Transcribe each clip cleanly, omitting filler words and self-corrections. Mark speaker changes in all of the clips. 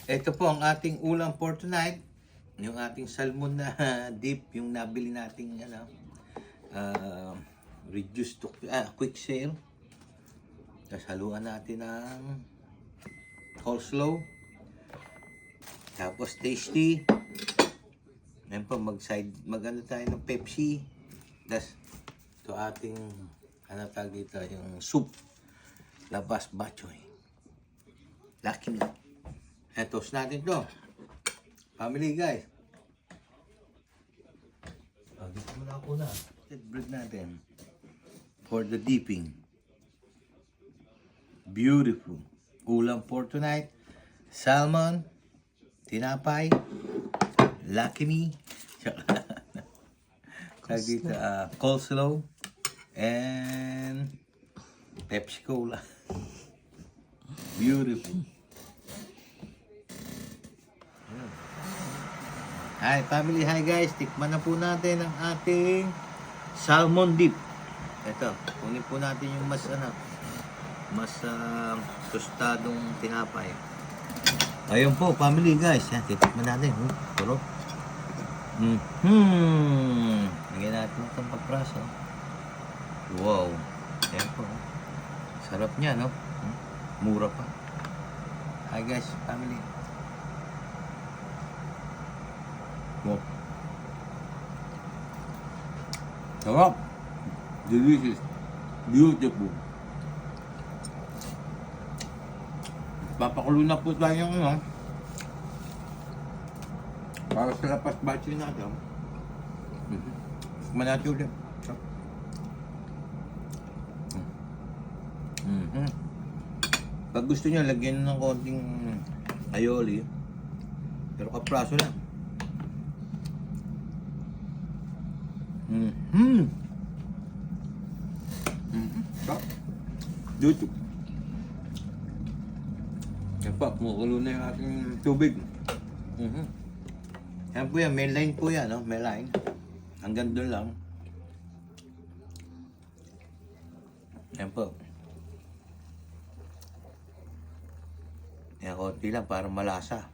Speaker 1: Ito po ang ating ulam for tonight. Yung ating salmon na dip, yung nabili nating uh, reduced to quick sale. Tapos haluan natin ng coleslaw. Tapos tasty. Ngayon po mag-ano tayo ng Pepsi. Tapos ito ating tawag dito, yung soup. Labas bachoy. Lucky me. Toast natin to. Family guys. Dito muna ako na. Bread natin. For the dipping. Beautiful. Ulam for tonight. Salmon. Tinapay. Lucky me. Dito, coleslaw. And Pepsi Cola. Beautiful. Hi family, hi guys. Tikman na po natin ang ating salmon dip. Ito, kunin po natin yung mas tostadong tinapay. Ayun po family guys. Yan, titikman natin. Sarap. Lagyan natin itong pagpraso. Wow. Ayan po. Sarap niya, no? Mura pa. Hi guys, family. Wow. Sarap. Delicious. Beautiful. Papakulo na po tayo ng para sa lapas battery natin. Manati ulit. Pag gusto nyo, lagyan ng konting aioli. Pero kapraso lang. Sarap. Dito. Yan pa, kumukulo na yung ating tubig. Yan po yan, may line po yan, no? May line. Hanggang doon lang. Yan po. Yan, konti lang para malasa.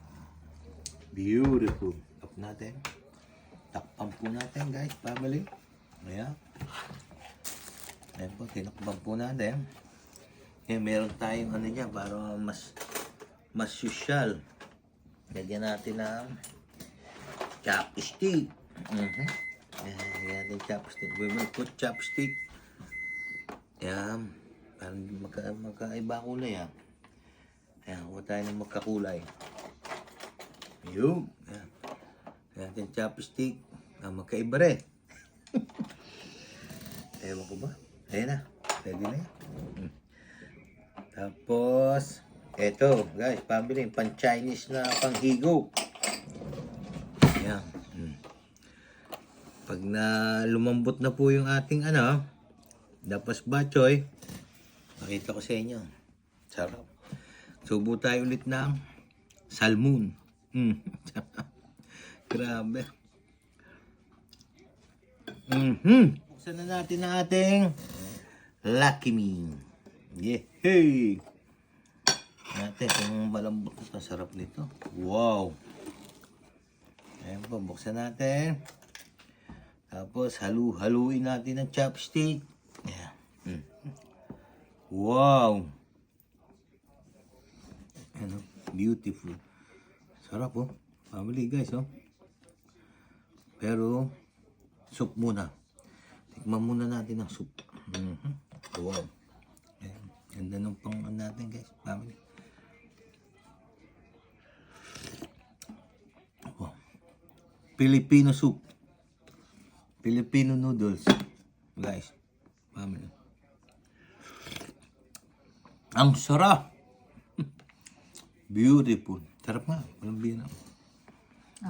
Speaker 1: Beautiful. Tap natin. Takpan po natin, guys, family. Ayan. Ayan po, tinakpan po natin. Yan, meron tayong dyan para mas social. Lagyan natin ng chopstick. Lagyan natin chopstick. We will put chopstick. Ayan. Parang magkaiba kulay, ha. Ayan, huwag tayo ng magkakulay. Yun. Ayan. Lagyan natin chopstick. Magkaiba rin. Ewan ko ba? Ayan na. Ready na yan. Tapos, eto, guys, pabili, pan-Chinese na panghigo. Ayan. Pag lumambot na po yung ating dapas bachoy, makita ko sa inyo. Sarap. Subo tayo ulit ng salmon. Grabe. Buksan na natin ang ating Lucky Me. Yehey! Natin kung malambot na sarap nito. Wow! Ayan po, buksan natin. Tapos haluin natin ng chopstick. Ayan. Wow! Ano, beautiful. Sarap oh. Family guys oh. Pero soup muna. Tikman muna natin ang soup. Wow. Ayan. Ganda ng pang natin guys, family. Wow. Filipino soup. Filipino noodles. Guys, family. Ang sarap. Beautiful. Sarap nga. Walang bina.
Speaker 2: Okay.